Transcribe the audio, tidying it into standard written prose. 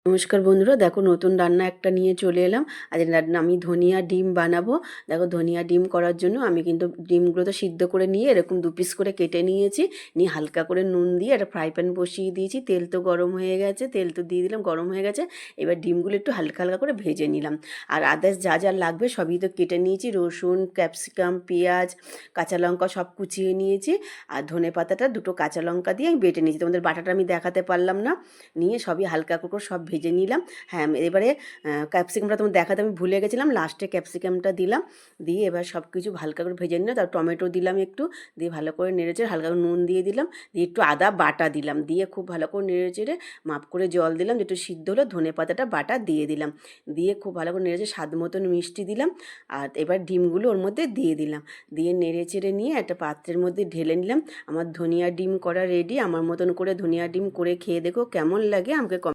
নমস্কার বন্ধুরা, দেখো নতুন রান্না একটা নিয়ে চলে এলাম। আজ রান্না আমি ধনিয়া ডিম বানাবো। দেখো ধনিয়া ডিম করার জন্য আমি কিন্তু ডিমগুলো তো সিদ্ধ করে নিয়ে এরকম 2 পিস করে কেটে নিয়েছি। নিয়ে হালকা করে নুন দিয়ে একটা ফ্রাই প্যান বসিয়ে দিয়েছি। তেল তো গরম হয়ে গেছে, তেল তো দিয়ে দিলাম, গরম হয়ে গেছে। এবার ডিমগুলো একটু হালকা হালকা করে ভেজে নিলাম। আর আদার্স যা যা লাগবে সবই তো কেটে নিয়েছি, রসুন, ক্যাপসিকাম, পেঁয়াজ, কাঁচা লঙ্কা সব কুচিয়ে নিয়েছি। আর ধনে পাতাটা 2টো কাঁচা লঙ্কা দিয়ে আমি বেটে নিয়েছি, তোমাদের বাটাটা আমি দেখাতে পারলাম না। নিয়ে সবই হালকা করে সব ভেজে নিলাম। হ্যাঁ, এবারে ক্যাপসিকামটা তোমার দেখাতে আমি ভুলে গেছিলাম, লাস্টে ক্যাপসিকামটা দিলাম। দিয়ে এবার সব কিছু হালকা করে ভেজে নিলাম। তারপর টমেটো দিলাম একটু, দিয়ে ভালো করে নেড়েচেড়ে হালকা করে নুন দিয়ে দিলাম, দিয়ে একটু আদা বাটা দিলাম, দিয়ে খুব ভালো করে নেড়েচেড়ে মাপ করে জল দিলাম, যেটু সিদ্ধ হলো ধনে পাতাটা বাটা দিয়ে দিলাম। দিয়ে খুব ভালো করে নেড়েচেড়ে স্বাদ মতন মিষ্টি দিলাম। আর এবার ডিমগুলো ওর মধ্যে দিয়ে দিলাম, দিয়ে নেড়েচেড়ে নিয়ে একটা পাত্রের মধ্যে ঢেলে নিলাম। আমার ধনিয়া ডিম করা রেডি। আমার মতন করে ধনিয়া ডিম করে খেয়ে দেখো কেমন লাগে আমাকে